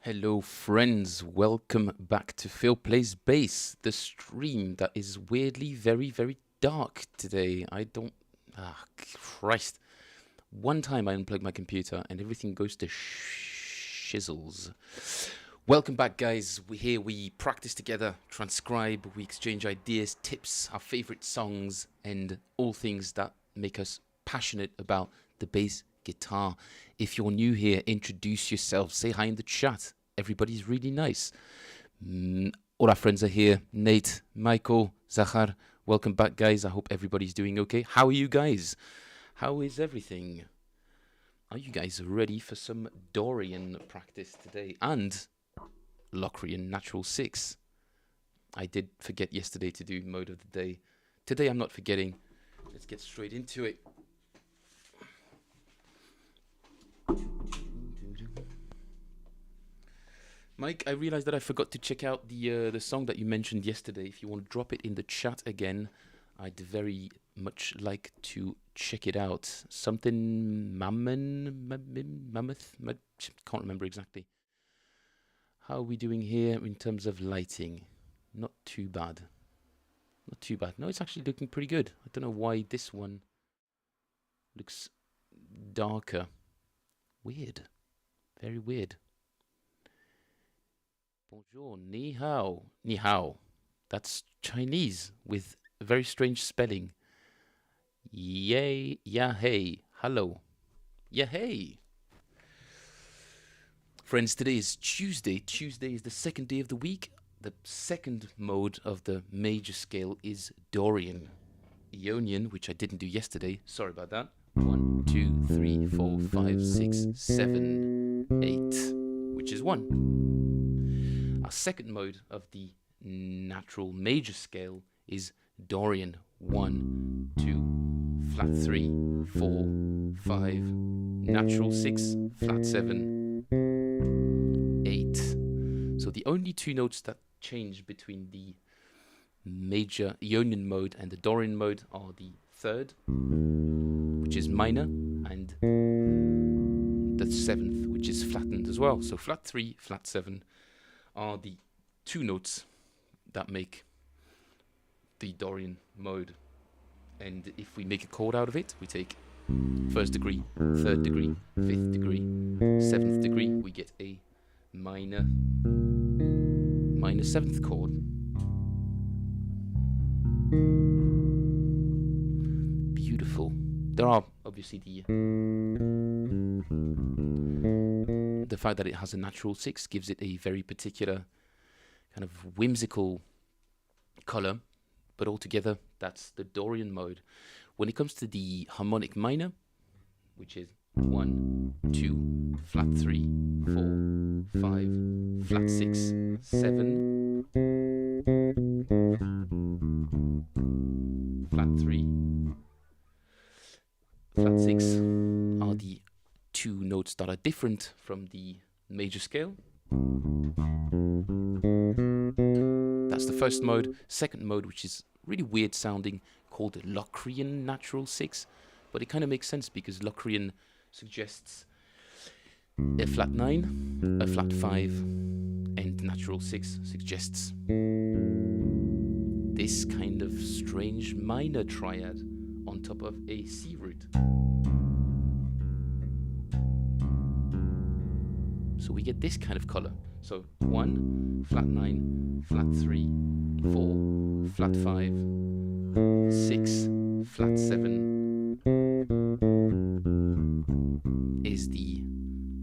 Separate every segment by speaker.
Speaker 1: Hello, friends. Welcome back to Phil Plays Bass, the stream that is weirdly very dark today. I don't. Ah, Christ. One time I unplug my computer and everything goes to shizzles. Welcome back, guys. We practice together, transcribe, we exchange ideas, tips, our favorite songs, and all things that make us passionate about the bass guitar. If you're new here, introduce yourself, say hi in the chat. Everybody's really nice. All our friends are here. Nate, Michael, Zachar, welcome back, guys. I hope everybody's doing okay. How are you guys? How is everything? Are you guys ready for some Dorian practice today? And Locrian Natural 6. I did forget yesterday to do mode of the day. Today I'm not forgetting. Let's get straight into it. Mike, I realized that I forgot to check out the song that you mentioned yesterday. If you want to drop it in the chat again, I'd very much like to check it out. Something mammoth, can't remember exactly. How are we doing here in terms of lighting? Not too bad. Not too bad. No, it's actually looking pretty good. I don't know why this one looks darker. Weird. Very weird. Bonjour, ni hao. Ni hao. That's Chinese with a very strange spelling. Yay, ya hey. Hello. Ya hey. Friends, today is Tuesday. Tuesday is the second day of the week. The second mode of the major scale is Dorian. Ionian, which I didn't do yesterday. Sorry about that. 1, 2, 3, 4, 5, 6, 7, 8, which is 1. Our second mode of the natural major scale is Dorian. 1, 2, flat 3, 4, 5, natural 6, flat 7, 8. So the only two notes that change between the major Ionian mode and the Dorian mode are the third, which is minor, and the seventh, which is flattened as well. So flat 3, flat 7 are the two notes that make the Dorian mode. And if we make a chord out of it, we take first degree, third degree, fifth degree, seventh degree, we get a minor seventh chord. Beautiful. There are obviously the fact that it has a natural 6 gives it a very particular kind of whimsical color, but altogether that's the Dorian mode. When it comes to the harmonic minor, which is 1, 2, flat 3, 4, 5, flat 6, 7, flat 3, flat 6 are the two notes that are different from the major scale. That's the first mode. Second mode, which is really weird sounding, called Locrian Natural 6, but it kind of makes sense because Locrian suggests a flat 9, a flat 5, and natural 6 suggests this kind of strange minor triad on top of a C root. So we get this kind of color. So 1, flat 9, flat 3, 4, flat 5, 6, flat 7 is the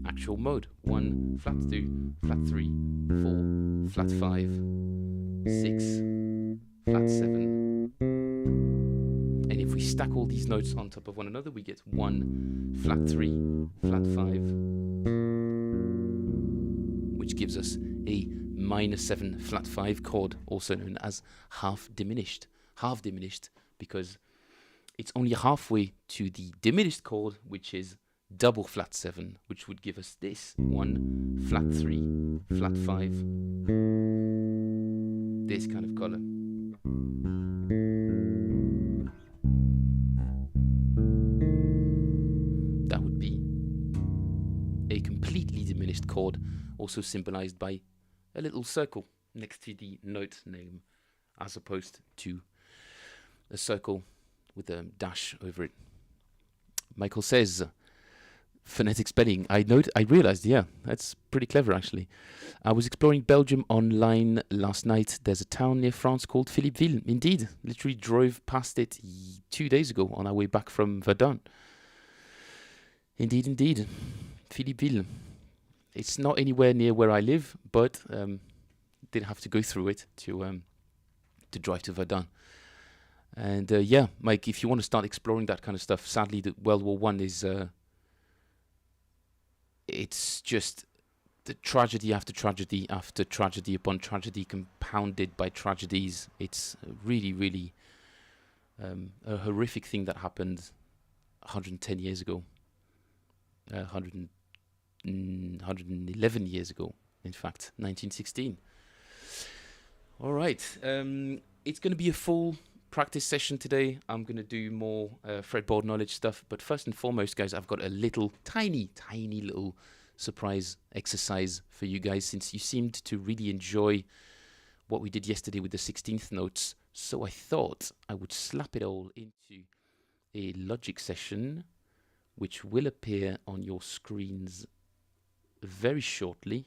Speaker 1: actual mode. 1, flat 2, flat 3, 4, flat 5, 6, flat 7. And if we stack all these notes on top of one another, we get 1, flat 3, flat 5, which gives us a minor 7 flat 5 chord, also known as half diminished. Half diminished because it's only halfway to the diminished chord, which is double flat 7, which would give us this 1, flat 3, flat 5, this kind of color. That would be a completely diminished chord, also symbolized by a little circle next to the note name, as opposed to a circle with a dash over it. Michael says, phonetic spelling. I realized, yeah, that's pretty clever actually. I was exploring Belgium online last night. There's a town near France called Philippeville. Indeed, literally drove past it 2 days ago on our way back from Verdun. Indeed. Philippeville. It's not anywhere near where I live, but did have to go through it to drive to Verdun. And yeah, Mike, if you want to start exploring that kind of stuff, sadly, the World War One is it's just the tragedy after tragedy after tragedy upon tragedy, compounded by tragedies. It's really, really a horrific thing that happened 110 years ago, 111 years ago, in fact, 1916. All right, it's going to be a full practice session today. I'm going to do more fretboard knowledge stuff, but first and foremost, guys, I've got a little tiny little surprise exercise for you guys, since you seemed to really enjoy what we did yesterday with the 16th notes. So I thought I would slap it all into a logic session, which will appear on your screens very shortly.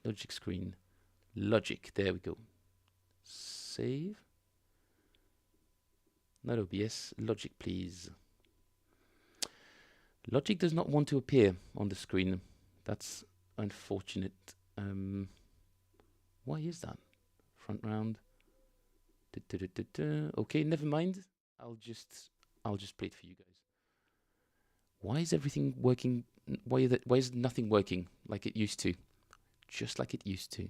Speaker 1: Logic screen. Logic, there we go. Save. Not OBS, Logic please. Logic does not want to appear on the screen. That's unfortunate. Why is that? Front round. Okay, never mind. I'll just play it for you guys. Why is everything working? Why is nothing working like it used to? Just like it used to.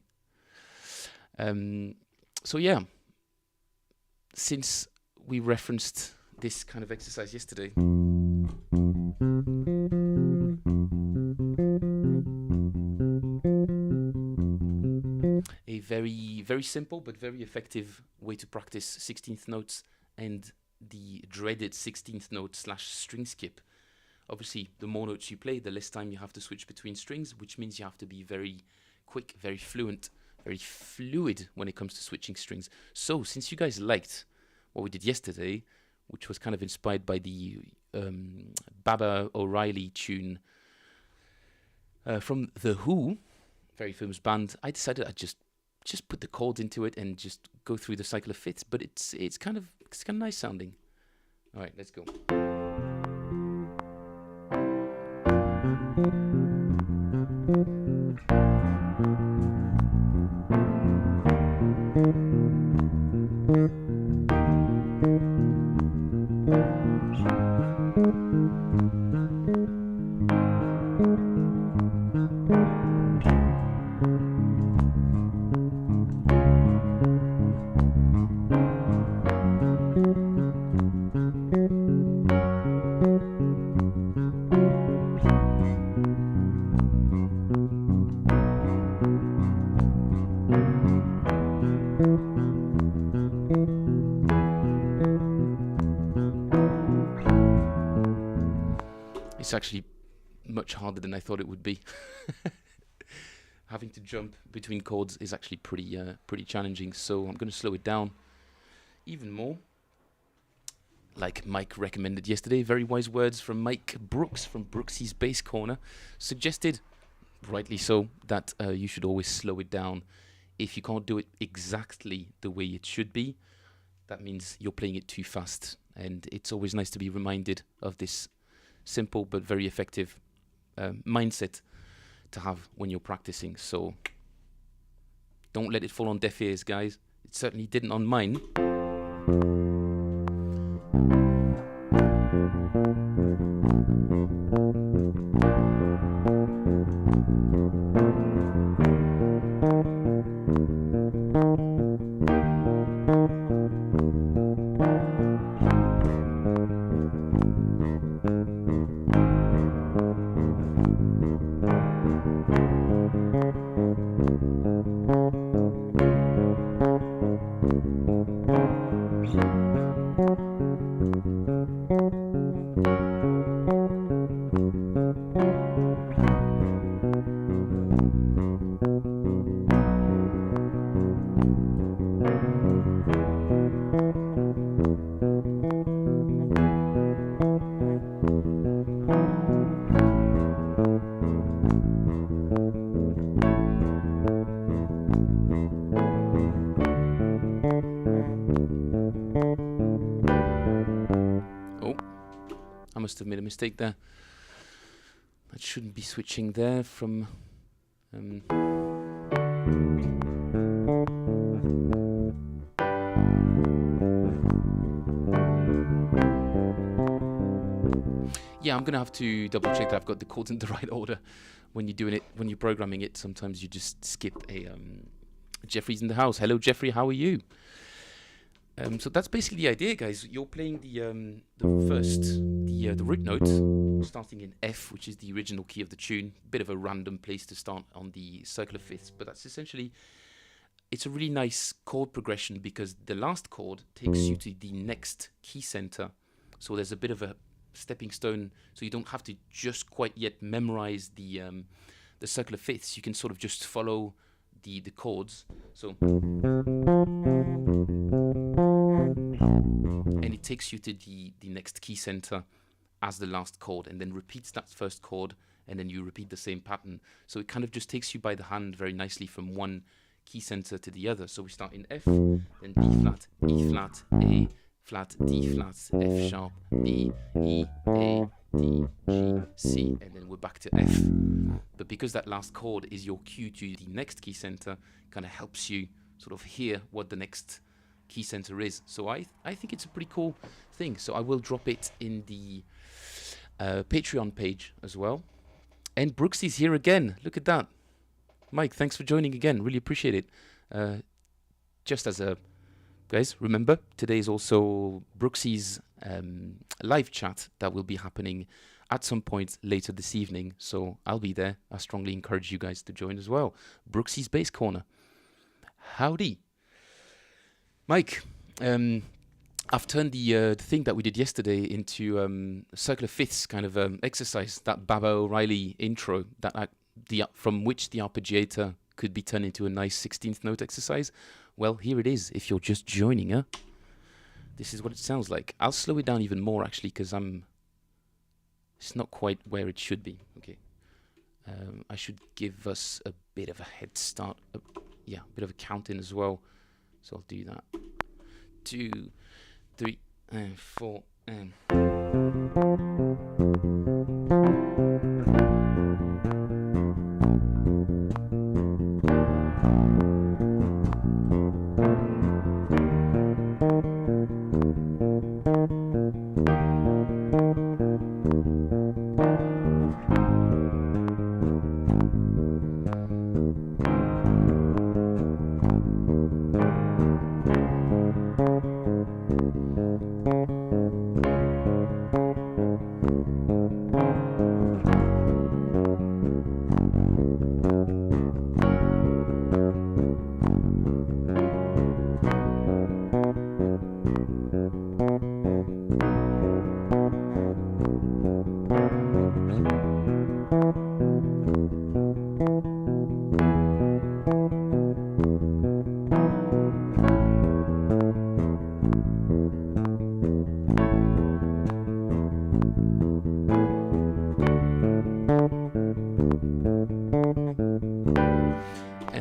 Speaker 1: So yeah, since we referenced this kind of exercise yesterday, a very, very simple but very effective way to practice 16th notes and the dreaded 16th note / string skip. Obviously, the more notes you play, the less time you have to switch between strings, which means you have to be very quick, very fluent, very fluid when it comes to switching strings. So, since you guys liked what we did yesterday, which was kind of inspired by the Baba O'Reilly tune from The Who, very famous band, I decided I'd just put the chords into it and just go through the cycle of fifths. But it's kind of nice sounding. All right, let's go. It's actually much harder than I thought it would be. Having to jump between chords is actually pretty challenging, so I'm going to slow it down even more. Like Mike recommended yesterday, very wise words from Mike Brooks from Brooksy's Bass Corner, suggested, rightly so, that you should always slow it down. If you can't do it exactly the way it should be, that means you're playing it too fast, and it's always nice to be reminded of this simple but very effective mindset to have when you're practicing. So don't let it fall on deaf ears, guys. It certainly didn't on mine. Oh, I must have made a mistake there. That shouldn't be switching there from... Yeah, I'm gonna have to double check that I've got the chords in the right order. When you're doing it, when you're programming it, sometimes you just skip a... Jeffrey's in the house. Hello, Jeffrey. How are you? So that's basically the idea, guys. You're playing the root note, starting in F, which is the original key of the tune. Bit of a random place to start on the circular fifths, but that's essentially... It's a really nice chord progression because the last chord takes you to the next key center. So there's a bit of a stepping stone, so you don't have to just quite yet memorize the circular fifths. You can sort of just follow the chords. So, and it takes you to the next key center as the last chord, and then repeats that first chord, and then you repeat the same pattern. So it kind of just takes you by the hand very nicely from one key center to the other. So we start in F, then B flat, E flat, A flat, D flat, F sharp, B, E, A, D, G, C, and then we're back to F. But because that last chord is your cue to the next key center, kind of helps you sort of hear what the next key center is. So I think it's a pretty cool thing. So I will drop it in the Patreon page as well. And Brooksy's here again. Look at that. Mike, thanks for joining again. Really appreciate it. Just as a... Guys, remember, today is also Brooksy's live chat that will be happening at some point later this evening. So I'll be there. I strongly encourage you guys to join as well. Brooksy's Bass Corner. Howdy. Mike, I've turned the thing that we did yesterday into circular fifths kind of exercise, that Baba O'Reilly intro, that from which the arpeggiator could be turned into a nice 16th note exercise. Well, here it is, if you're just joining, huh? This is what it sounds like. I'll slow it down even more, actually, because it's not quite where it should be. Okay. I should give us a bit of a head start. Yeah, a bit of a count in as well. So I'll do that. 2, 3, 4,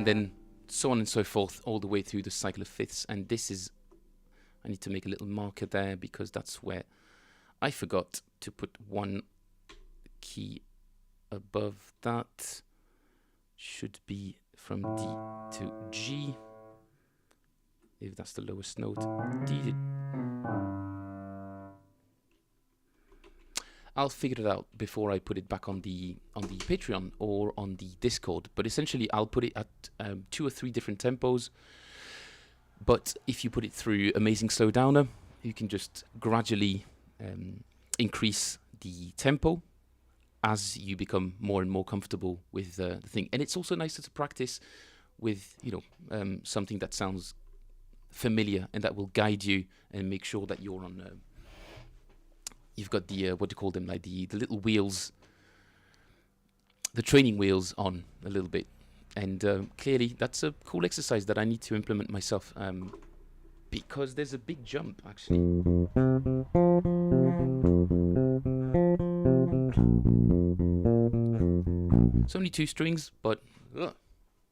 Speaker 1: then so on and so forth, all the way through the cycle of fifths. And this is, I need to make a little marker there because that's where I forgot to put one key above that. Should be from D to G, if that's the lowest note. D. I'll figure it out before I put it back on the Patreon or on the Discord. But essentially, I'll put it at 2 or 3 different tempos. But if you put it through Amazing Slowdowner, you can just gradually increase the tempo as you become more and more comfortable with the thing. And it's also nicer to practice with, something that sounds familiar and that will guide you and make sure that you're on... you've got the, what do you call them, like the little wheels, the training wheels on a little bit. And clearly that's a cool exercise that I need to implement myself because there's a big jump, actually. It's only 2 strings, but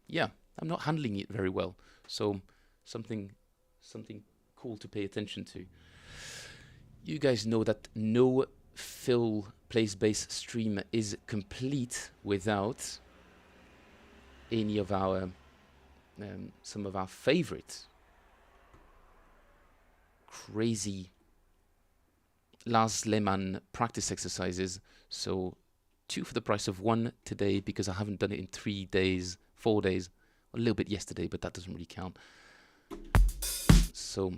Speaker 1: yeah, I'm not handling it very well. So something cool to pay attention to. You guys know that no Phil Plays Bass stream is complete without any of our some of our favorite crazy Lars Lehmann practice exercises. So 2 for the price of 1 today, because I haven't done it in 3 days, 4 days, a little bit yesterday, but that doesn't really count. So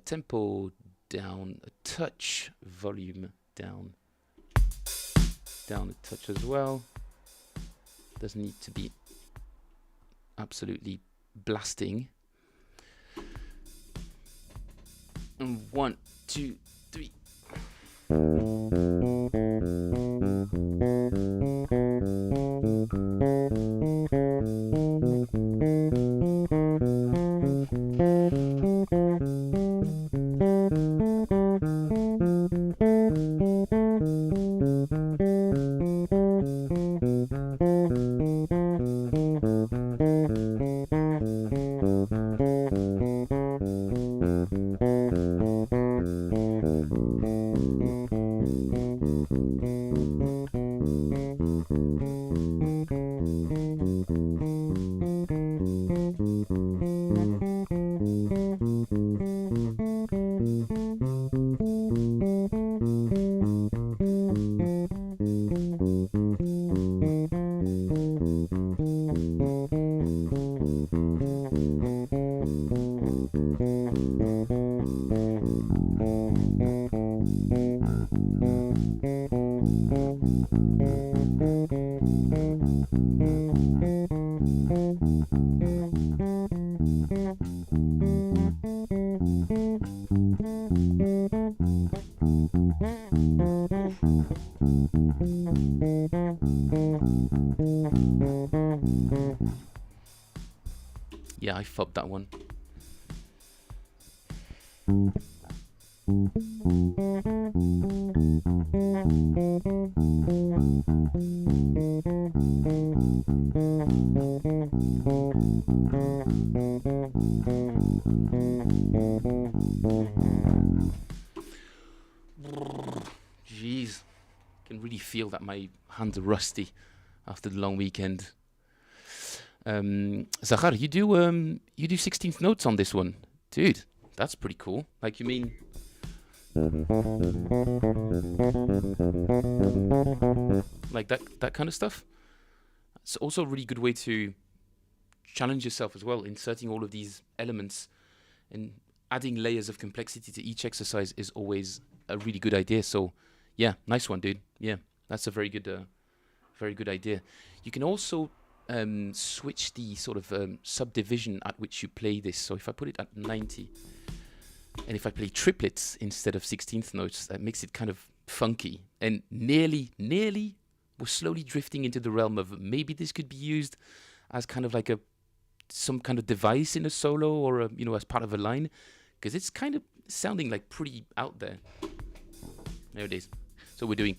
Speaker 1: tempo down a touch, volume down a touch as well. Doesn't need to be absolutely blasting. And 1, 2, 3. Yeah, I fubbed that one. Jeez, I can really feel that my hands are rusty after the long weekend. Zachar, you do 16th notes on this one, dude. That's pretty cool. Like, you mean like that kind of stuff? It's also a really good way to challenge yourself as well. Inserting all of these elements and adding layers of complexity to each exercise is always a really good idea. So, yeah, nice one, dude. Yeah, that's a very good idea. You can also switch the sort of subdivision at which you play this. So if I put it at 90, and if I play triplets instead of 16th notes, that makes it kind of funky. And nearly, we're slowly drifting into the realm of maybe this could be used as kind of like some kind of device in a solo, or as part of a line, because it's kind of sounding like pretty out there. There it is. So we're doing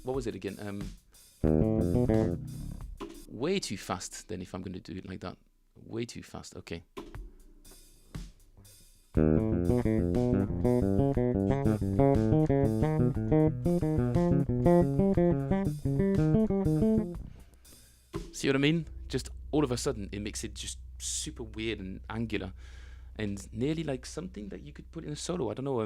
Speaker 1: what was it again? Way too fast then, if I'm going to do it like that. Way too fast. Okay. See what I mean? Just all of a sudden it makes it just super weird and angular, and nearly like something that you could put in a solo. I don't know.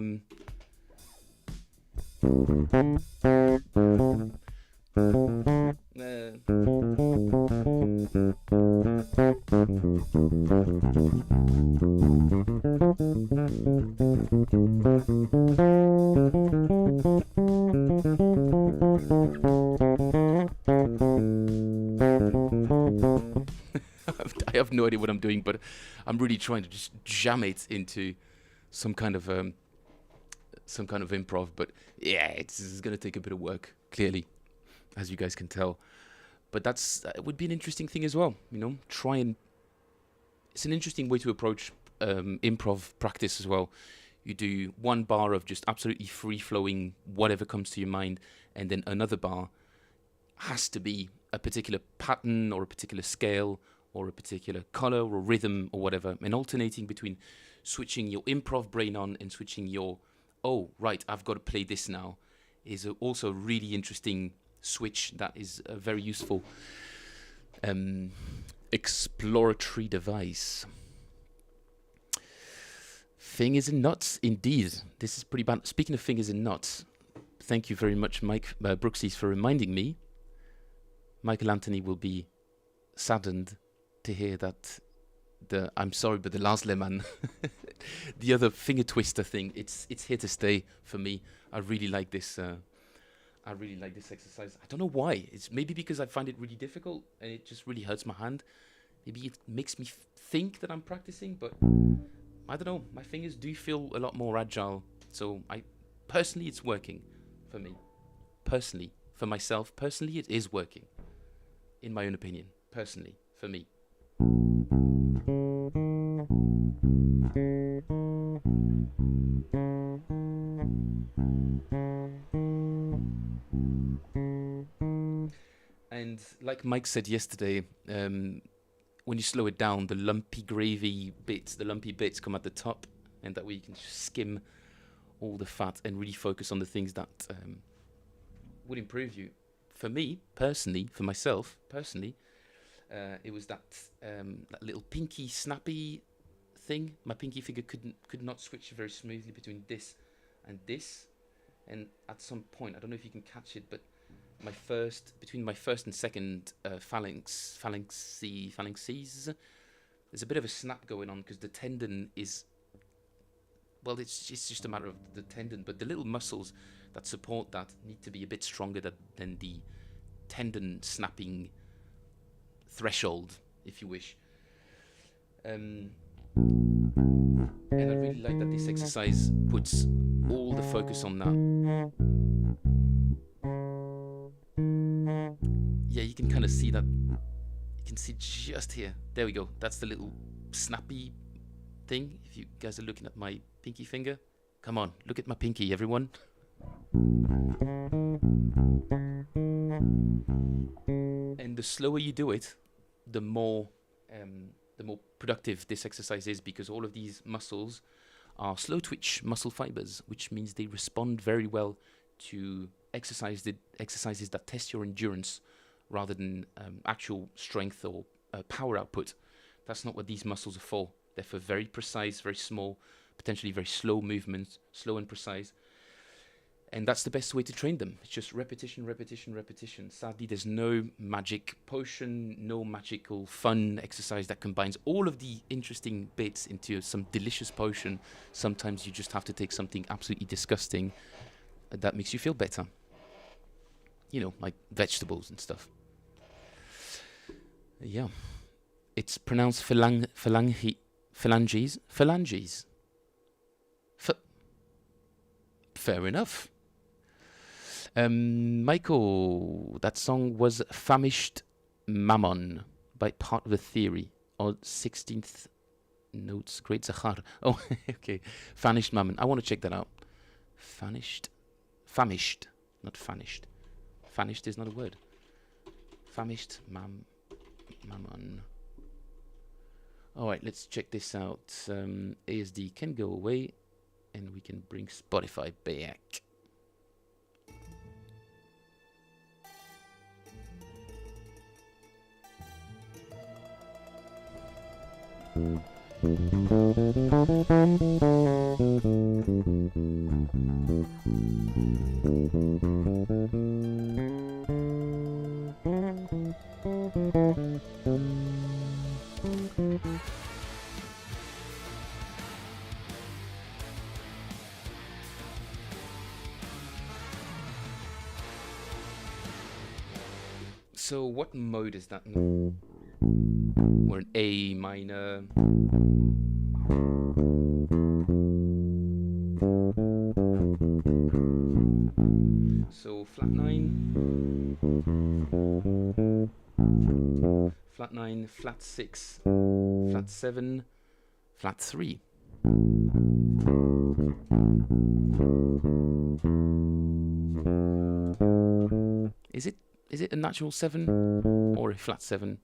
Speaker 1: I have no idea what I'm doing, but I'm really trying to just jam it into some kind of improv. But yeah, it's going to take a bit of work, clearly, as you guys can tell. But it would be an interesting thing as well, it's an interesting way to approach improv practice as well. You do one bar of just absolutely free-flowing, whatever comes to your mind, and then another bar has to be a particular pattern or a particular scale or a particular color or rhythm or whatever, and alternating between switching your improv brain on and switching your, oh, right, I've got to play this now, is also a really interesting switch that is a very useful exploratory device. Fingers and nuts, indeed. This is pretty bad. Speaking of fingers and nuts, thank you very much, Mike Brooksies, for reminding me. Michael Anthony will be saddened to hear that I'm sorry, but the Lars Lehmann, the other finger twister thing, it's here to stay for me. I really like this. I really like this exercise. I don't know why. It's maybe because I find it really difficult and it just really hurts my hand. Maybe it makes me think that I'm practicing, but I don't know. My fingers do feel a lot more agile. So personally, it's working for me. Personally, for myself, personally, it is working. In my own opinion, personally, for me. And like Mike said yesterday, when you slow it down, the lumpy gravy bits, the lumpy bits come at the top, and that way you can just skim all the fat and really focus on the things that would improve you. For me, personally, for myself, personally, it was that little pinky snappy thing. My pinky finger could not switch very smoothly between this and this. And at some point, I don't know if you can catch it, but between my first and second phalanxes, there's a bit of a snap going on because the tendon is, well, it's just a matter of the tendon, but the little muscles that support that need to be a bit stronger than the tendon snapping threshold, if you wish. And I really like that this exercise puts all the focus on that. Yeah, you can kind of see that. You can see just here. There we go. That's the little snappy thing. If you guys are looking at my pinky finger, come on, look at my pinky, everyone. And the slower you do it, the more productive this exercise is, because all of these muscles are slow twitch muscle fibers, which means they respond very well to exercises that test your endurance rather than actual strength or power output. That's not what these muscles are for. They're for very precise, very small, potentially very slow movements, slow and precise. And that's the best way to train them. It's just repetition, repetition, repetition. Sadly, there's no magic potion, no magical fun exercise that combines all of the interesting bits into some delicious potion. Sometimes you just have to take something absolutely disgusting that makes you feel better. You know, like vegetables and stuff. Yeah. It's pronounced phalanges. Fair enough. Michael, that song was Famished Mammon by Part of the Theory, or 16th Notes, Great Zachar. Oh, okay. Famished Mammon. I want to check that out. Famished, not fanished. Fanished is not a word. Famished Mammon. Alright, let's check this out. ASD can go away, and we can bring Spotify back. So what mode is that? We're in A minor. So flat 9, flat 6, flat 7, flat 3. Is it a natural 7 or a flat 7?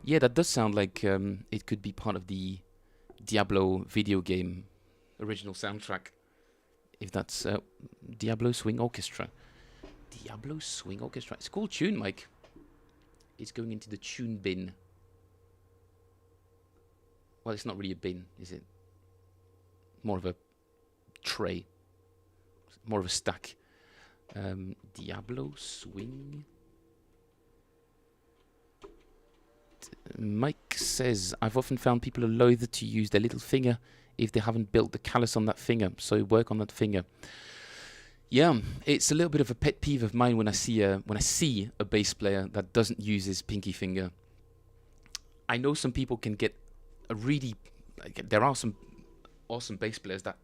Speaker 1: Yeah, that does sound like it could be part of the Diablo video game original soundtrack. If that's Diablo Swing Orchestra. Diablo Swing Orchestra. It's a cool tune, Mike. It's going into the tune bin. Well, it's not really a bin, is it? More of a tray. More of a stack. Diablo Swing. Mike says, I've often found people are loath to use their little finger if they haven't built the callus on that finger, so work on that finger. Yeah, it's a little bit of a pet peeve of mine when I see a bass player that doesn't use his pinky finger. I know some people can get a really, like, there are some awesome bass players that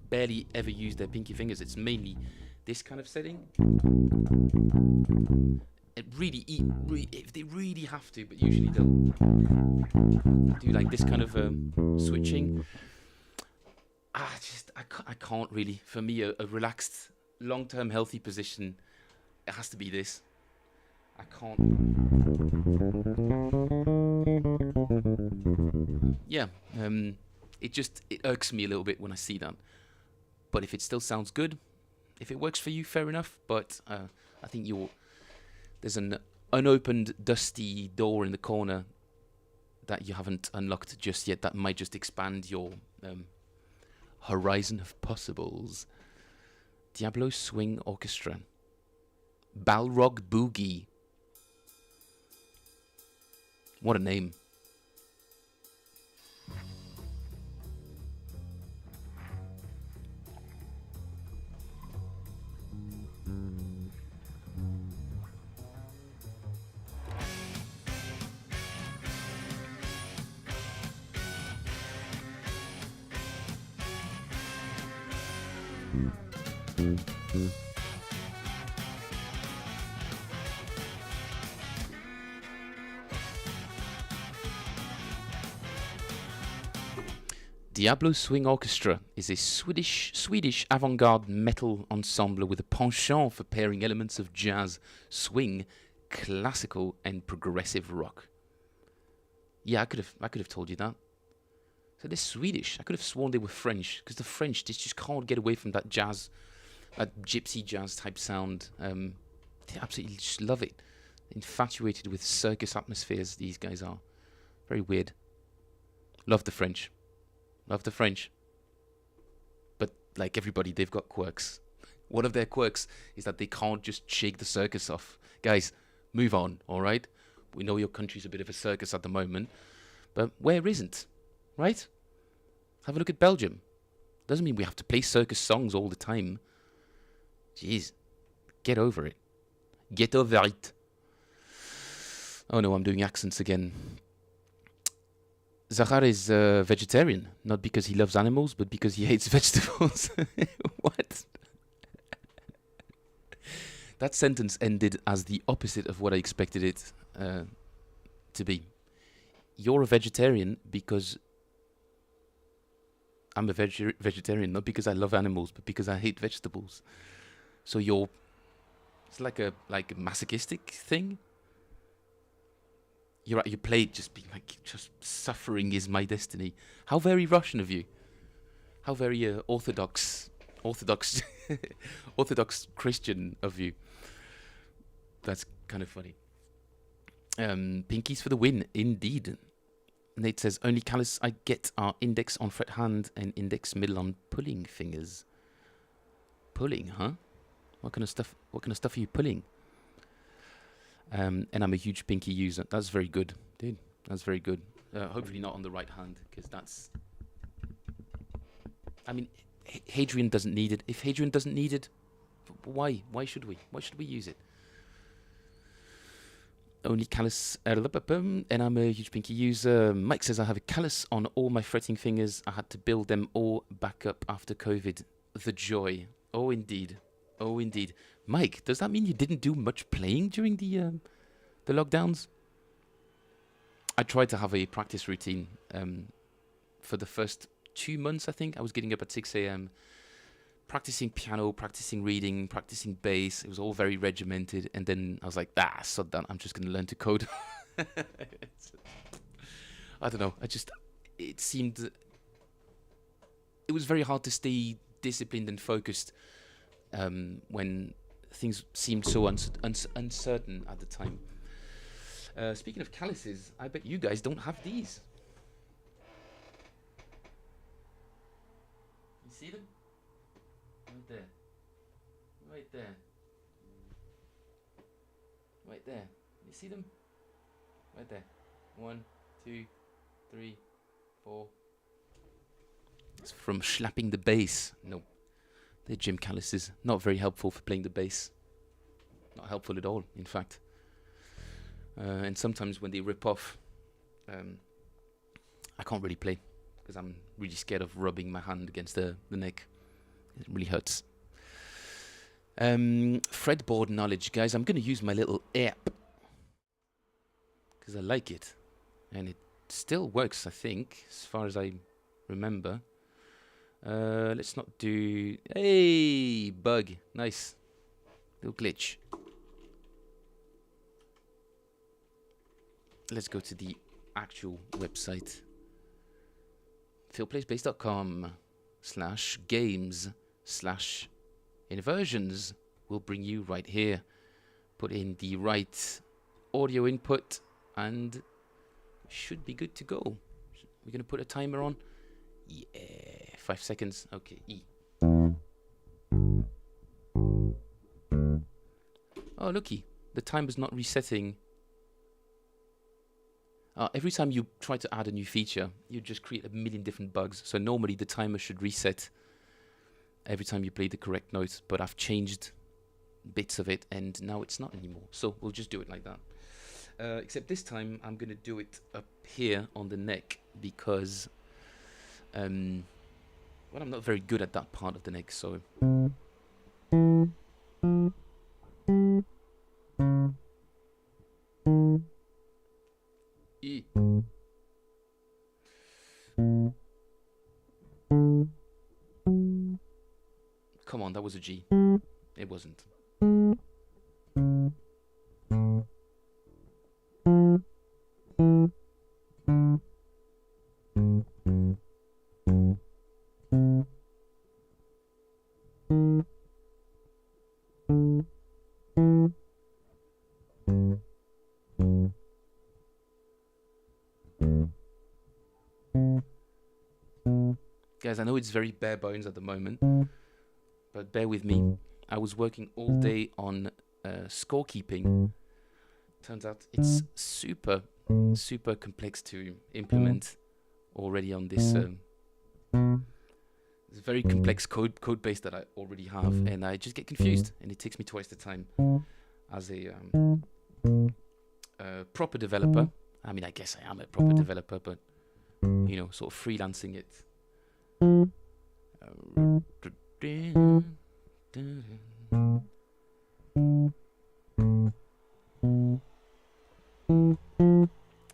Speaker 1: barely ever use their pinky fingers. It's mainly this kind of setting. It really, if they really have to, but usually they'll do like this kind of switching. I can't really. For me, a relaxed, long-term, healthy position, it has to be this. I can't. Yeah, it irks me a little bit when I see that. But if it still sounds good, if it works for you, fair enough. But I think there's an unopened, dusty door in the corner that you haven't unlocked just yet. That might just expand your horizon of possibles. Diablo Swing Orchestra. Balrog Boogie. What a name. Diablo Swing Orchestra is a Swedish avant-garde metal ensemble with a penchant for pairing elements of jazz, swing, classical, and progressive rock. Yeah, I could have told you that. So they're Swedish. I could have sworn they were French, because the French just can't get away from that jazz, that gypsy jazz type sound. They absolutely just love it. Infatuated with circus atmospheres, these guys are. Very weird. Love the French. Love the French. But like everybody, they've got quirks. One of their quirks is that they can't just shake the circus off. Guys, move on, alright? We know your country's a bit of a circus at the moment, but where isn't? Right? Have a look at Belgium. Doesn't mean we have to play circus songs all the time. Jeez. Get over it. Get over it. Oh no, I'm doing accents again. Zahar is vegetarian, not because he loves animals, but because he hates vegetables. What? That sentence ended as the opposite of what I expected it to be. You're a vegetarian because I'm a vegetarian, not because I love animals, but because I hate vegetables. So it's like a masochistic thing. You're at your plate, just being like, just suffering is my destiny. How very Russian of you. How very orthodox Christian of you. That's kind of funny. Pinkies for the win, indeed. Nate says, only callus I get are index on fret hand and index middle on pulling fingers. Pulling, huh? What kind of stuff are you pulling? And I'm a huge pinky user. That's very good, dude. That's very good. Hopefully not on the right hand, because that's... I mean, Hadrian doesn't need it. If Hadrian doesn't need it, why? Why should we? Why should we use it? Only callus, and I'm a huge pinky user. Mike says I have a callus on all my fretting fingers. I had to build them all back up after COVID. The joy. Oh, indeed. Oh, indeed. Mike, does that mean you didn't do much playing during the lockdowns? I tried to have a practice routine for the first 2 months, I think, I was getting up at 6 a.m., practicing piano, practicing reading, practicing bass. It was all very regimented. And then I was like, sod that. I'm just going to learn to code. I don't know. It seemed, it was very hard to stay disciplined and focused when things seemed so uncertain at the time. Speaking of calluses, I bet you guys don't have these. You see them? Right there. Right there. Right there. You see them? Right there. 1, 2, 3, 4. It's from slapping the bass. No. They're gym calluses. Not very helpful for playing the bass. Not helpful at all, in fact. And sometimes when they rip off, I can't really play because I'm really scared of rubbing my hand against the neck. It really hurts. Fretboard knowledge, guys. I'm going to use my little app because I like it. And it still works, I think, as far as I remember. Let's not do... Hey, bug. Nice. Little glitch. Let's go to the actual website. philplays.com/games/inversions will bring you right here. Put in the right audio input and should be good to go. We're going to put a timer on. Yeah, 5 seconds. Okay, E. Oh, looky. The timer's not resetting. Every time you try to add a new feature, you just create a million different bugs. So normally the timer should reset every time you play the correct note. But I've changed bits of it and now it's not anymore. So we'll just do it like that. Except this time I'm going to do it up here on the neck because... well, I'm not very good at that part of the neck, so... E. Come on, that was a G. It wasn't. Guys, I know it's very bare bones at the moment, but bear with me. I was working all day on scorekeeping. Turns out it's super complex to implement already on this very complex code base that I already have, and I just get confused, and it takes me twice the time as a proper developer. I mean, I guess I am a proper developer, but you know, sort of freelancing it.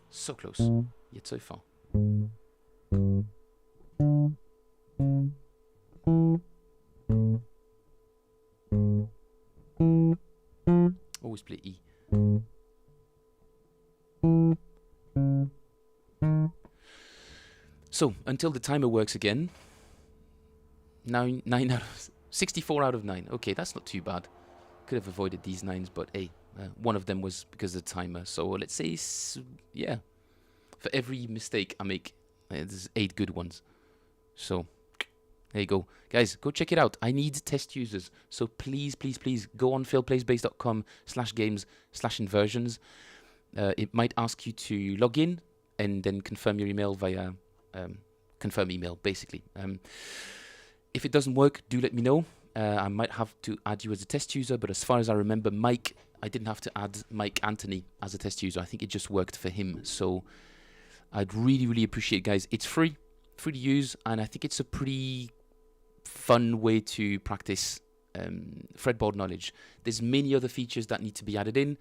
Speaker 1: So close, yet so far. Always play E. So, until the timer works again, 64 out of 9. Okay, that's not too bad. Could have avoided these 9s, but hey, one of them was because of the timer. So let's say, yeah, for every mistake I make, there's 8 good ones. So there you go. Guys, go check it out. I need test users. So please go on philplaysbase.com/games/inversions. It might ask you to log in and then confirm your email via confirm email, basically. If it doesn't work, do let me know. I might have to add you as a test user, but as far as I remember, Mike, I didn't have to add Mike Anthony as a test user. I think it just worked for him. So I'd really appreciate it, guys. It's free to use, and I think it's a pretty fun way to practice fretboard knowledge. There's many other features that need to be added in.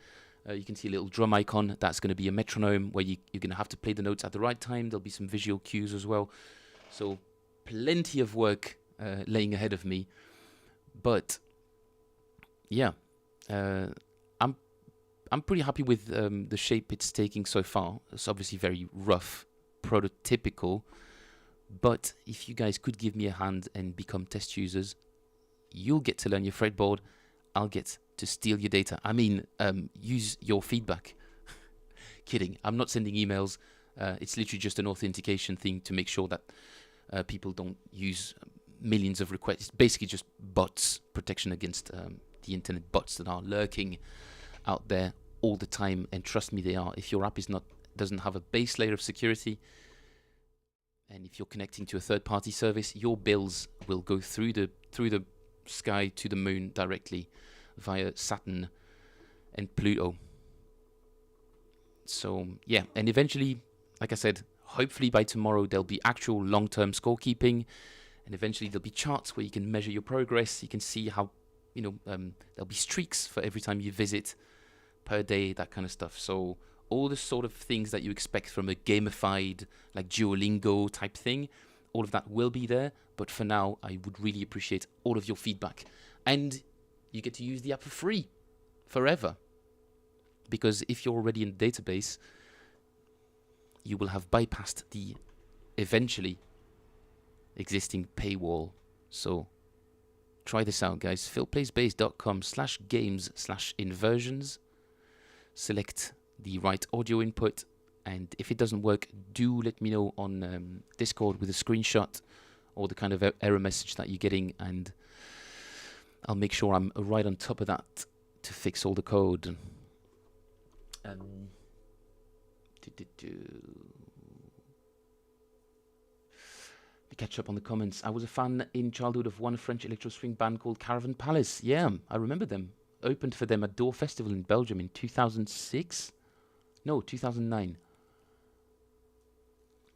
Speaker 1: You can see a little drum icon. That's going to be a metronome where you're going to have to play the notes at the right time. There'll be some visual cues as well. So plenty of work laying ahead of me. But yeah, I'm pretty happy with the shape it's taking so far. It's obviously very rough, prototypical. But if you guys could give me a hand and become test users, you'll get to learn your fretboard. I'll get to steal your data. I mean, use your feedback. Kidding. I'm not sending emails. It's literally just an authentication thing to make sure that people don't use millions of requests. It's basically just bots, protection against the internet bots that are lurking out there all the time. And trust me, they are. If your app doesn't have a base layer of security, and if you're connecting to a third-party service, your bills will go through the sky to the moon directly via Saturn and Pluto. So yeah, and eventually, like I said, hopefully by tomorrow there'll be actual long-term scorekeeping, and eventually there'll be charts where you can measure your progress. You can see how, there'll be streaks for every time you visit per day, that kind of stuff. So all the sort of things that you expect from a gamified, like Duolingo type thing, all of that will be there. But for now, I would really appreciate all of your feedback. And you get to use the app for free forever. Because if you're already in the database, you will have bypassed the eventually existing paywall. So try this out, guys. philplaysbase.com/games/inversions. Select the right audio input, and if it doesn't work, do let me know on Discord with a screenshot or the kind of error message that you're getting, and I'll make sure I'm right on top of that to fix all the code. Catch up on the comments. I was a fan in childhood of one French electro swing band called Caravan Palace. Yeah, I remember them. Opened for them at Door Festival in Belgium in 2006. No, 2009.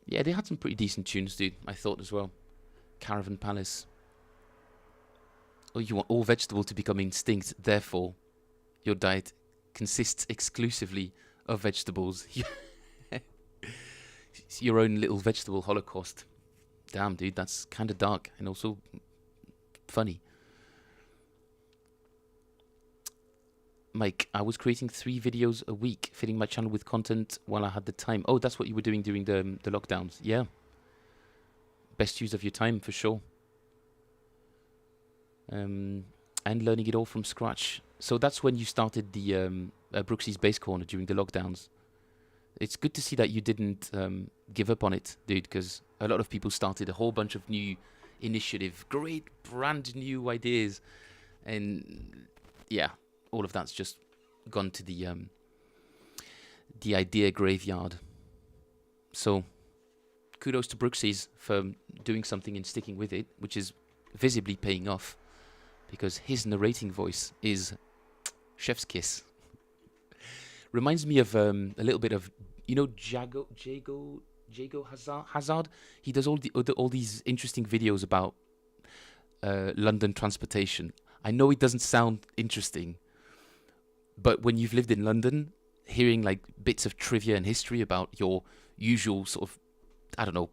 Speaker 1: Yeah, they had some pretty decent tunes, dude, I thought as well. Caravan Palace. Oh, you want all vegetable to become extinct, therefore your diet consists exclusively of vegetables. It's your own little vegetable holocaust. Damn, dude, that's kind of dark and also funny. Mike, I was creating 3 videos a week, filling my channel with content while I had the time. Oh, that's what you were doing during the lockdowns. Yeah. Best use of your time, for sure. And learning it all from scratch. So that's when you started the Brooksy's Bass Corner during the lockdowns. It's good to see that you didn't give up on it, dude, because a lot of people started a whole bunch of new initiative, great brand new ideas, and yeah, all of that's just gone to the idea graveyard. So kudos to Brooksy's for doing something and sticking with it, which is visibly paying off, because his narrating voice is chef's kiss. Reminds me of a little bit of, Jago Hazard. He does all these interesting videos about London transportation. I know it doesn't sound interesting, but when you've lived in London, hearing like bits of trivia and history about your usual sort of, I don't know,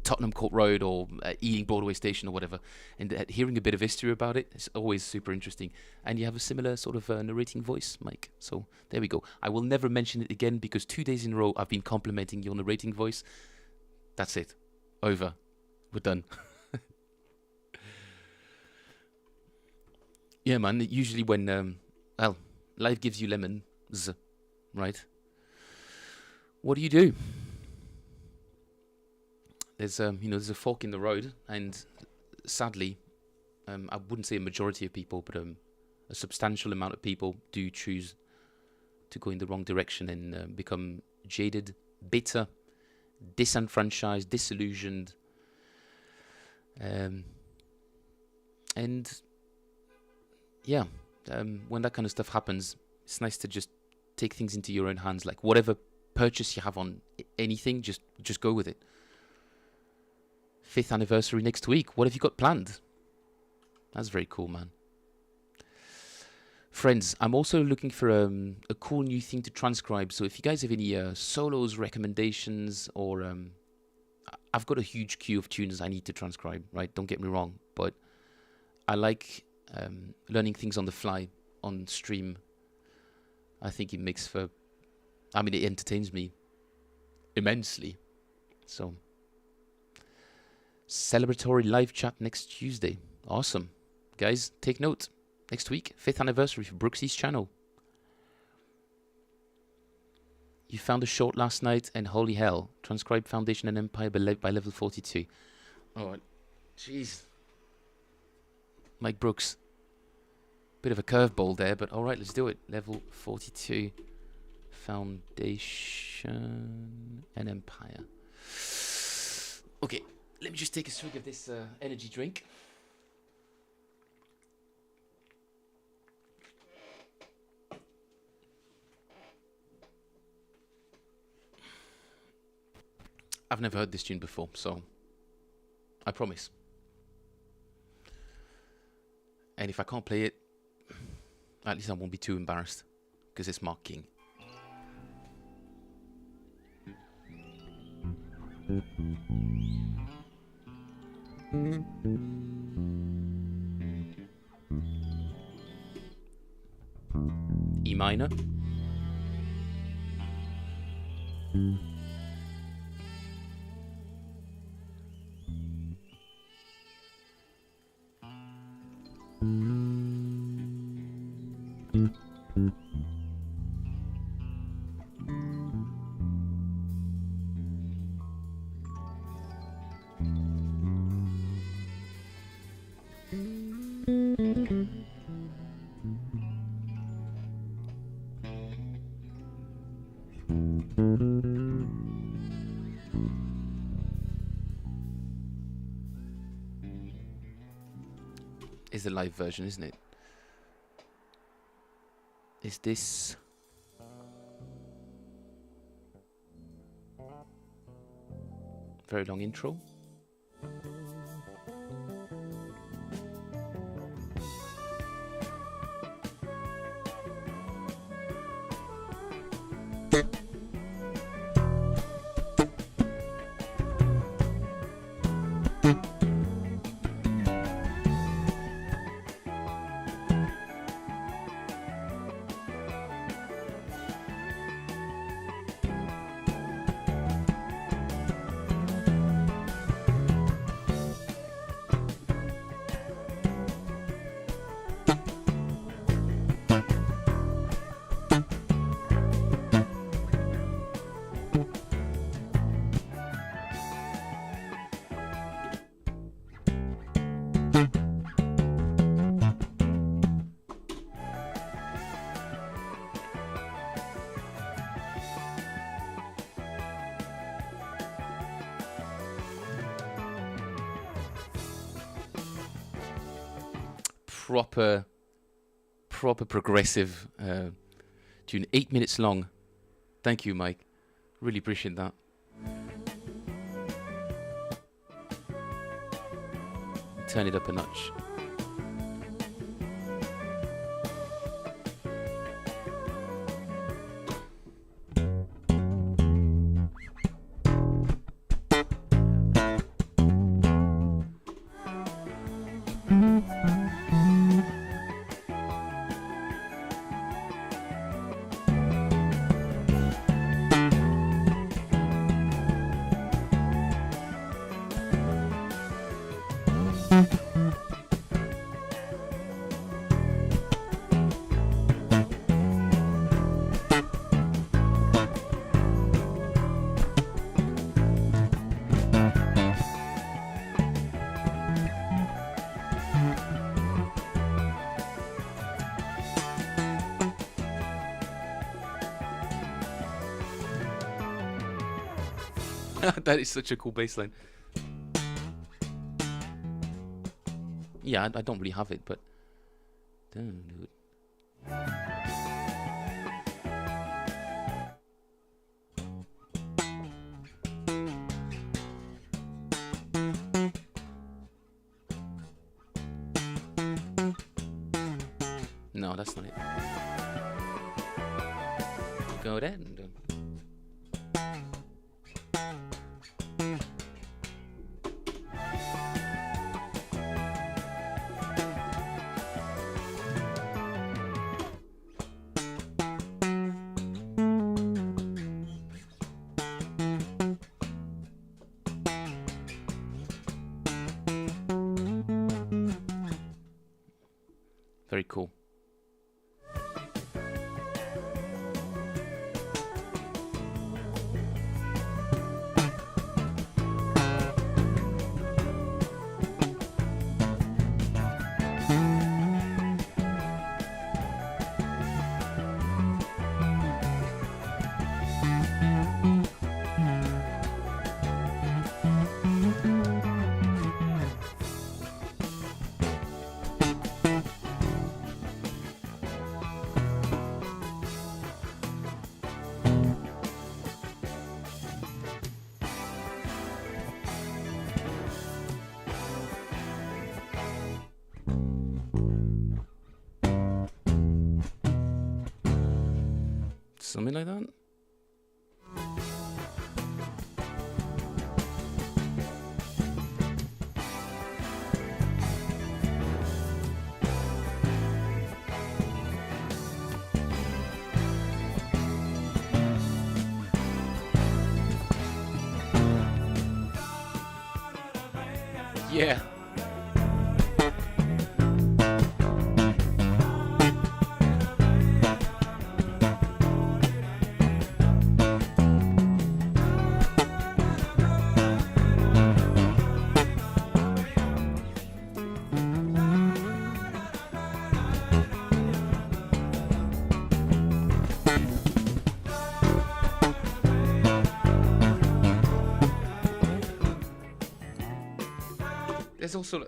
Speaker 1: Tottenham Court Road or Ealing Broadway Station or whatever, and hearing a bit of history about it is always super interesting. And you have a similar sort of narrating voice, Mike. So there we go. I will never mention it again because 2 days in a row I've been complimenting your narrating voice. That's it. Over. We're done. Yeah, man. Usually when, life gives you lemons, right? What do you do? There's a fork in the road, and sadly, I wouldn't say a majority of people, but a substantial amount of people do choose to go in the wrong direction and become jaded, bitter, disenfranchised, disillusioned, and yeah, when that kind of stuff happens, it's nice to just take things into your own hands. Like whatever purchase you have on anything, just go with it. 5th anniversary next week. What have you got planned? That's very cool, man. Friends, I'm also looking for a cool new thing to transcribe. So if you guys have any solos, recommendations, or I've got a huge queue of tunes I need to transcribe, right? Don't get me wrong, but I like learning things on the fly, on stream. I think it makes for, I mean, it entertains me immensely. So, celebratory live chat next Tuesday. Awesome. Guys, take note. Next week, 5th anniversary for Brooksy's channel. You found a short last night, and holy hell, transcribe Foundation and Empire by level 42. Oh, jeez. Mike Brooks. Bit of a curveball there, but alright, let's do it. Level 42. Foundation and Empire. Okay, let me just take a swig of this energy drink. I've never heard this tune before, so I promise. And if I can't play it, at least I won't be too embarrassed, because it's Mark King. E minor. Is the live version, isn't it? Is this very long intro? Proper progressive tune, 8 minutes long. Thank you, Mike. Really appreciate that. Turn it up a notch. That is such a cool bass line. Yeah, I don't really have it, but... No, that's not it. Go there and Very cool. Something like that. Yeah. There's also...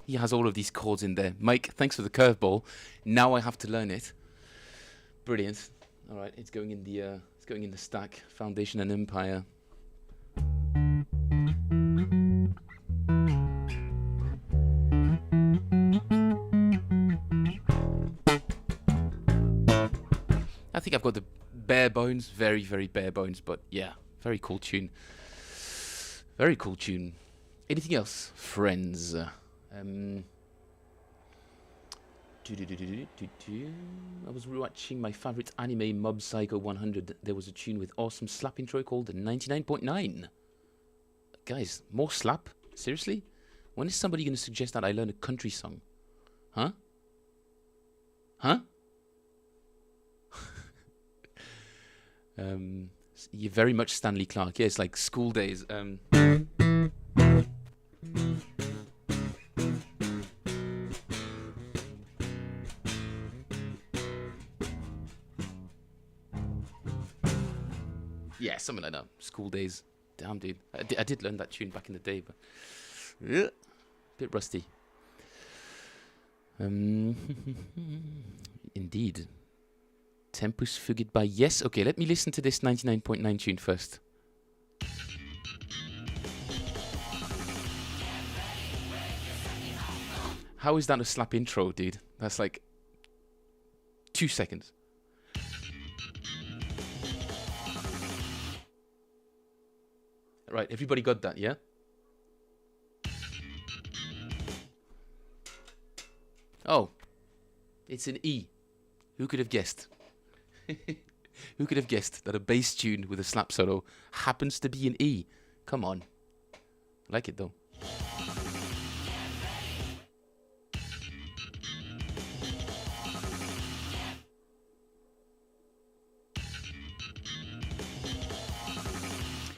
Speaker 1: He has all of these chords in there. Mike, thanks for the curveball. Now I have to learn it. Brilliant. All right, it's going in the stack. Foundation and Empire. I think I've got the bare bones, very, very bare bones, but yeah, very cool tune. Very cool tune. Anything else, friends? I was watching my favorite anime, Mob Psycho 100. There was a tune with awesome slap intro called 99.9. Guys, more slap? Seriously? When is somebody going to suggest that I learn a country song? Huh? Huh? You're very much Stanley Clark. Yeah, it's like School Days. Yeah, something like that. School Days. Damn, dude. I did learn that tune back in the day, but bit rusty. Indeed. Tempus Fugit by Yes. Okay, let me listen to this 99.9 tune first. How is that a slap intro, dude? That's like 2 seconds. Right, everybody got that, yeah? Oh, it's an E. Who could have guessed? Who could have guessed that a bass tune with a slap solo happens to be an E? Come on. I like it though.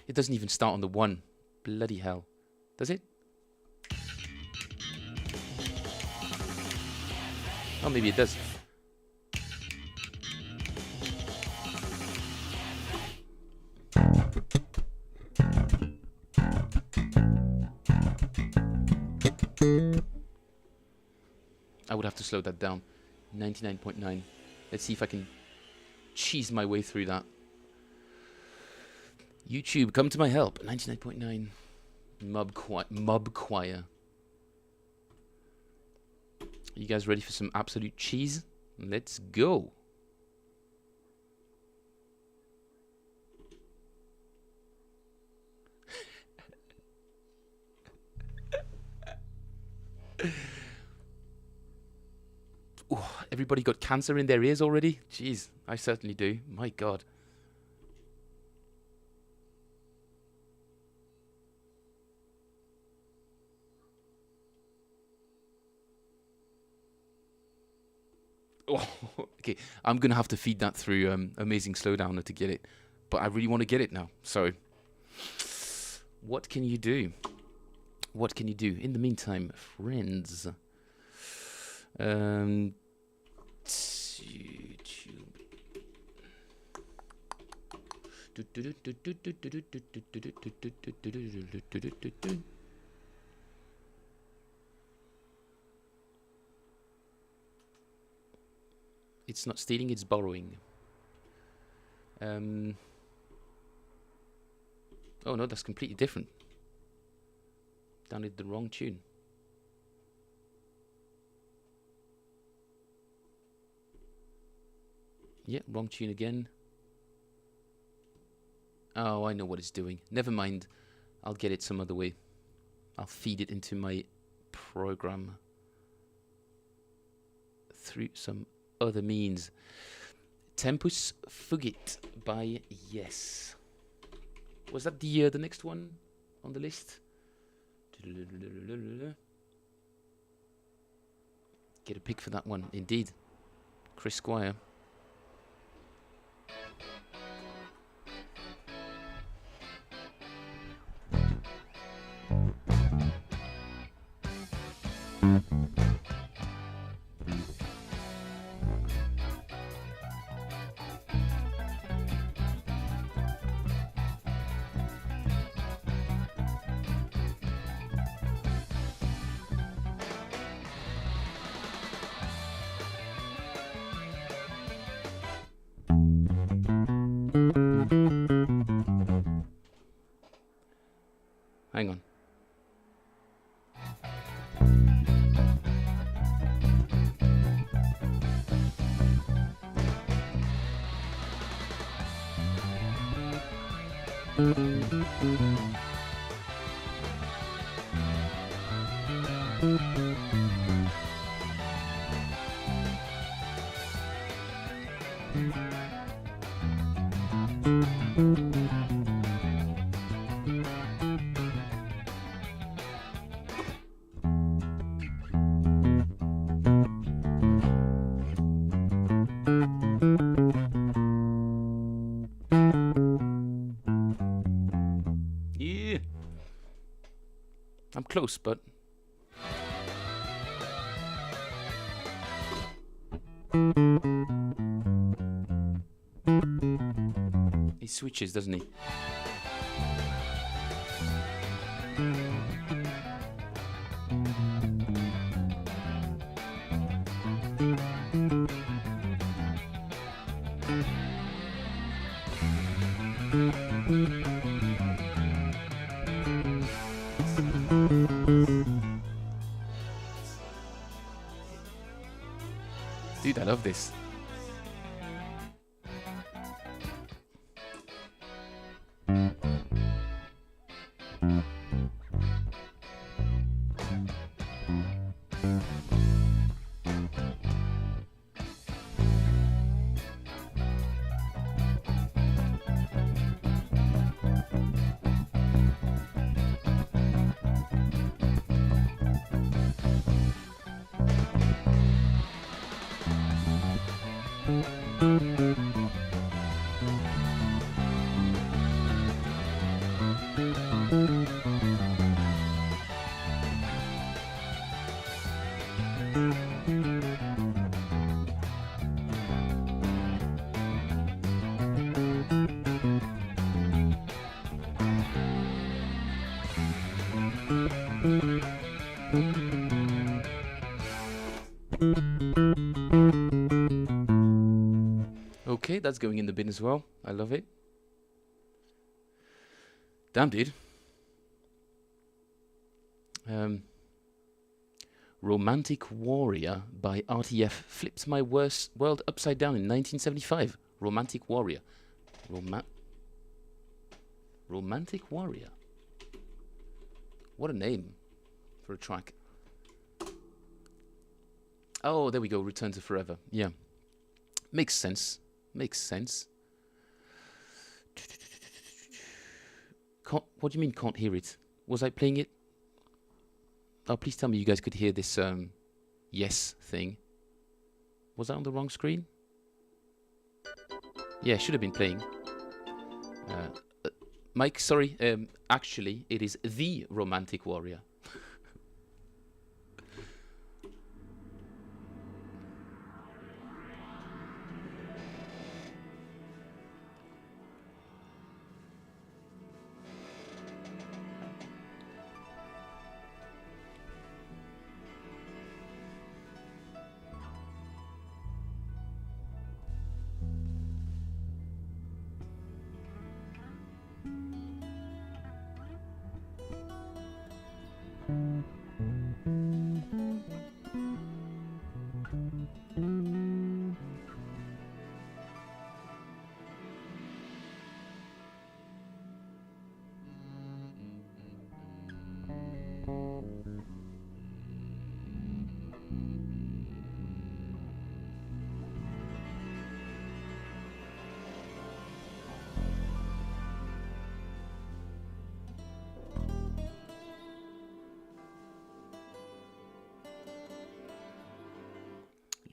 Speaker 1: It doesn't even start on the 1. Bloody hell. Does it? Oh, maybe it does. I would have to slow that down. 99.9. Let's see if I can cheese my way through that. YouTube, come to my help. 99.9. Mob Choir. You guys ready for some absolute cheese? Let's go. Ooh, everybody got cancer in their ears already? Jeez, I certainly do. My God. Oh, okay. I'm gonna have to feed that through Amazing Slowdowner to get it, but I really want to get it now. So, what can you do? What can you do in the meantime, friends? YouTube. It's not stealing, it's borrowing. Oh no, that's completely different. Downloaded the wrong tune. Yeah, wrong tune again. Oh, I know what it's doing. Never mind. I'll get it some other way. I'll feed it into my program through some other means. Tempus Fugit by Yes. Was that the next one on the list? Get a pick for that one, indeed. Chris Squire. Hang on. Yeah. I'm close, but he switches, doesn't he? Dude, I love this. Okay, that's going in the bin as well. I love it. Damn, dude. Romantic Warrior by RTF flipped my world upside down in 1975. Romantic Warrior. Romantic Warrior. What a name for a track. Oh, there we go. Return to Forever. Yeah. Makes sense. Makes sense. What do you mean can't hear it? Was I playing it? Oh, please tell me you guys could hear this yes thing. Was that on the wrong screen? Yeah, should have been playing. Mike, sorry. Actually, it is The Romantic Warrior.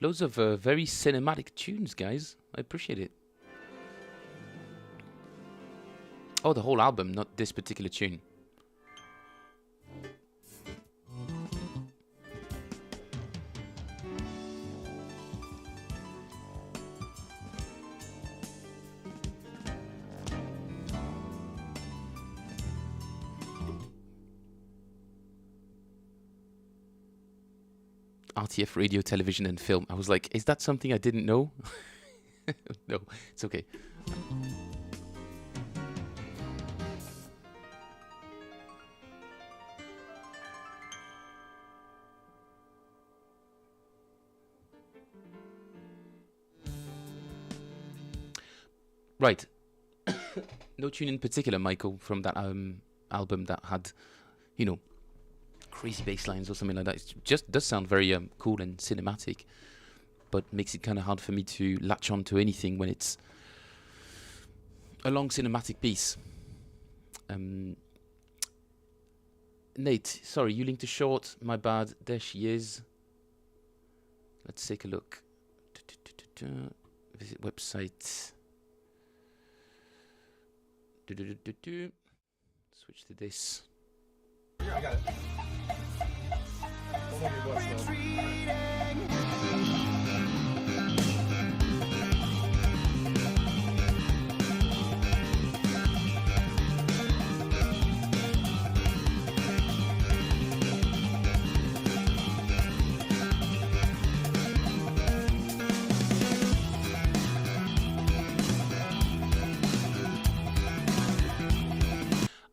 Speaker 1: Loads of very cinematic tunes, guys. I appreciate it. Oh, the whole album, not this particular tune. RTF radio, television, and film. I was like, is that something I didn't know? No, it's okay. Right. No tune in particular, Michael, from that album that had, you know, crazy bass lines or something like that. It just does sound very cool and cinematic, but makes it kind of hard for me to latch on to anything when it's a long cinematic piece. Nate, sorry, you linked a short. My bad. There she is. Let's take a look. Visit website. Switch to this.
Speaker 2: Yeah, I got it.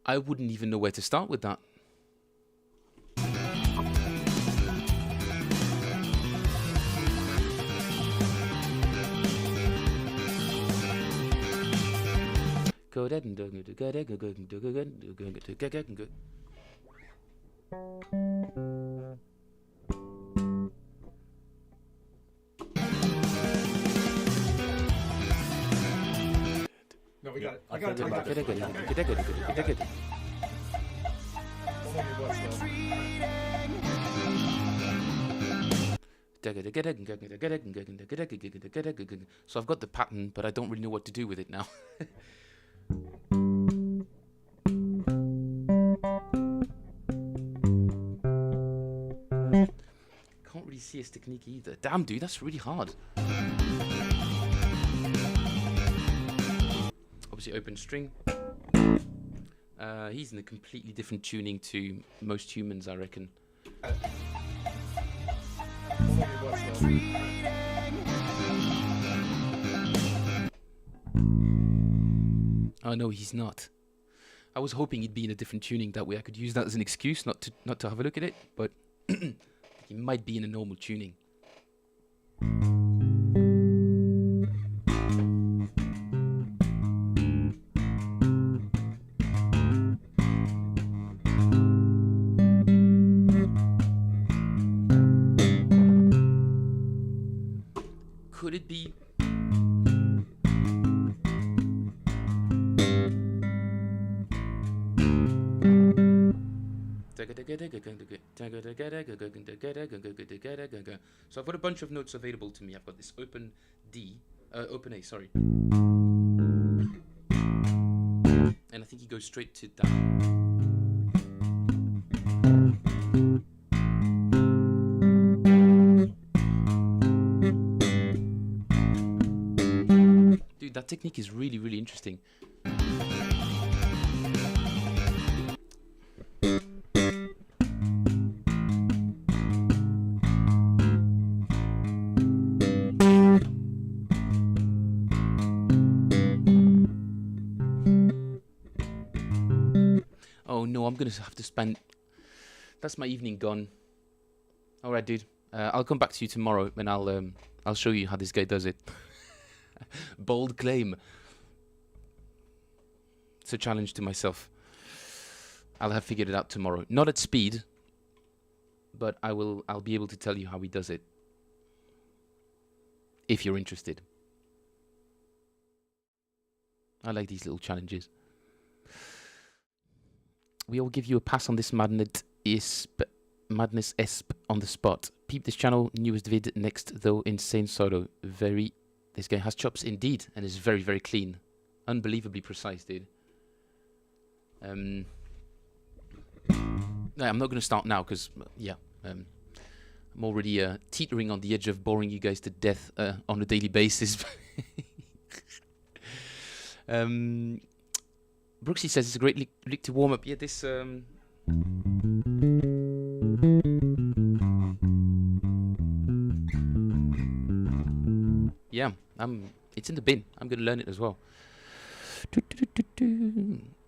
Speaker 1: I wouldn't even know where to start with that.
Speaker 2: No, we got it. I got it.
Speaker 1: So I've got the pattern, but I don't really know what to do with it now. Can't really see his technique either. Damn, dude, that's really hard. Obviously open string. He's in a completely different tuning to most humans, I reckon. Oh no, he's not. I was hoping he'd be in a different tuning, that way I could use that as an excuse not to have a look at it, but he might be in a normal tuning. Could it be? So I've got a bunch of notes available to me. I've got this open A, sorry. And I think he goes straight to that. Dude, that technique is really, really interesting. Oh no, I'm gonna have to spend... That's my evening gone. Alright, dude. I'll come back to you tomorrow and I'll show you how this guy does it. Bold claim. It's a challenge to myself. I'll have figured it out tomorrow. Not at speed, but I'll be able to tell you how he does it. If you're interested. I like these little challenges. We all give you a pass on this madness esp on the spot. Peep this channel, newest vid next though, insane solo. This guy has chops indeed, and is very, very clean. Unbelievably precise, dude. I'm not going to start now, because, yeah, I'm already teetering on the edge of boring you guys to death on a daily basis. Brooksy says it's a great lick to warm up. Yeah, this... Yeah, it's in the bin. I'm going to learn it as well.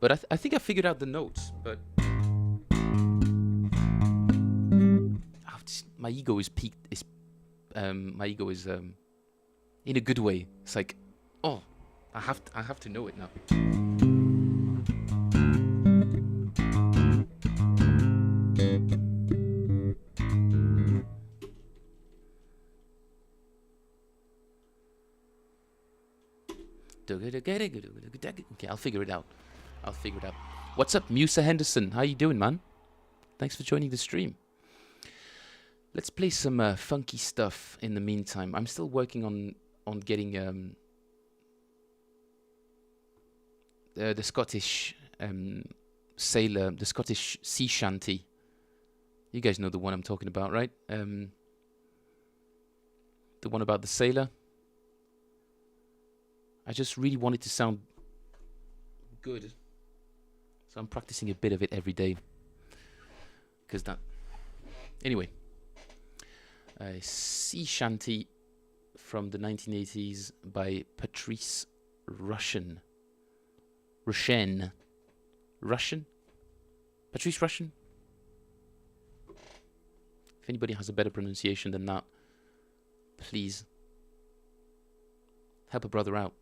Speaker 1: But I think I figured out the notes, but... my ego is peaked. My ego is in a good way. It's like, oh, I have to know it now. Okay, I'll figure it out. What's up, Musa Henderson? How you doing, man? Thanks for joining the stream. Let's play some funky stuff in the meantime. I'm still working on getting the Scottish sailor, the Scottish sea shanty. You guys know the one I'm talking about, right? The one about the sailor. I just really want it to sound good. So I'm practicing a bit of it every day. Because that... Anyway. Sea Shanty from the 1980s by Patrice Rushen. Russian? Patrice Rushen? If anybody has a better pronunciation than that, please help a brother out.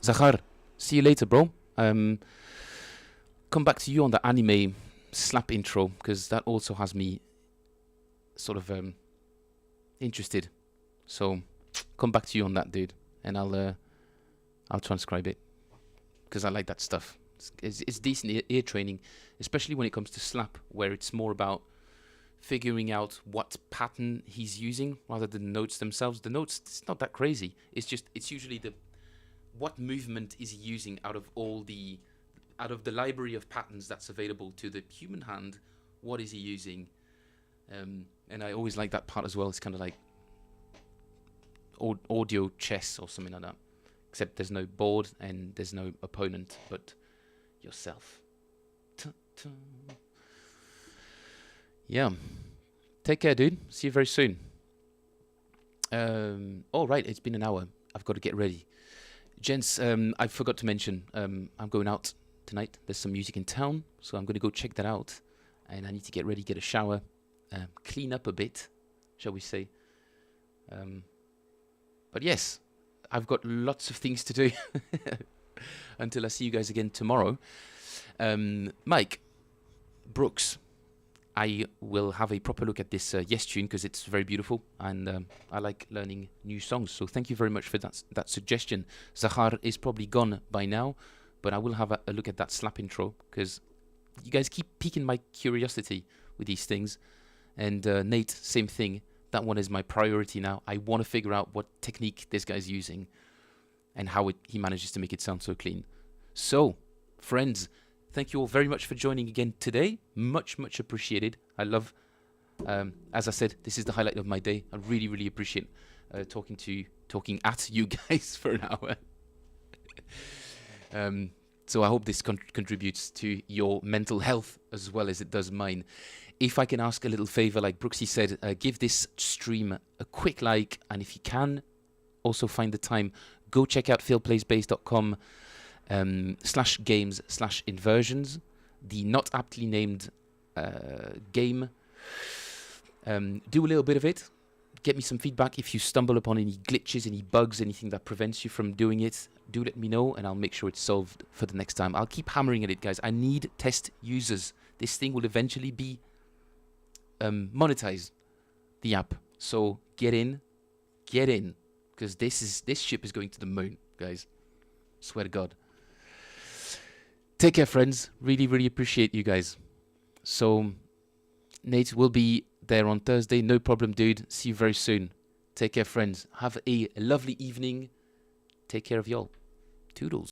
Speaker 1: Zahar, see you later, bro. Come back to you on the anime slap intro, because that also has me sort of interested. So come back to you on that, dude, and I'll transcribe it, because I like that stuff. It's decent ear training, especially when it comes to slap, where it's more about figuring out what pattern he's using rather than the notes themselves. The notes, it's not that crazy. It's usually what movement is he using out of the library of patterns that's available to the human hand. What is he using? And I always like that part as well. It's kind of like audio chess or something like that, except there's no board and there's no opponent but yourself. Yeah. Take care, dude. See you very soon. All right, it's been an hour. I've got to get ready. Gents, I forgot to mention, I'm going out tonight. There's some music in town, so I'm going to go check that out. And I need to get ready, get a shower, clean up a bit, shall we say. But yes, I've got lots of things to do until I see you guys again tomorrow. Mike, Brooks, I will have a proper look at this Yes tune because it's very beautiful and I like learning new songs. So thank you very much for that suggestion. Zahar is probably gone by now, but I will have a look at that slap intro because you guys keep piquing my curiosity with these things. And Nate, same thing. That one is my priority now. I want to figure out what technique this guy's using and how he manages to make it sound so clean. So, friends, thank you all very much for joining again today. Much, much appreciated. I love, as I said, this is the highlight of my day. I really, really appreciate talking at you guys for an hour. So I hope this contributes to your mental health as well as it does mine. If I can ask a little favor, like Brooksy said, give this stream a quick like, and if you can, also find the time, go check out philplaysbase.com /games/inversions, the not aptly named game. Do a little bit of it. Get me some feedback if you stumble upon any glitches, any bugs, anything that prevents you from doing it. Do let me know, and I'll make sure it's solved for the next time. I'll keep hammering at it, guys. I need test users. This thing will eventually be monetize the app, so get in, because this ship is going to the moon, guys. Swear to God. Take care, friends. Really, really appreciate you guys. So Nate will be there on Thursday. No problem, dude. See you very soon. Take care, friends. Have a lovely evening. Take care of y'all. Toodles.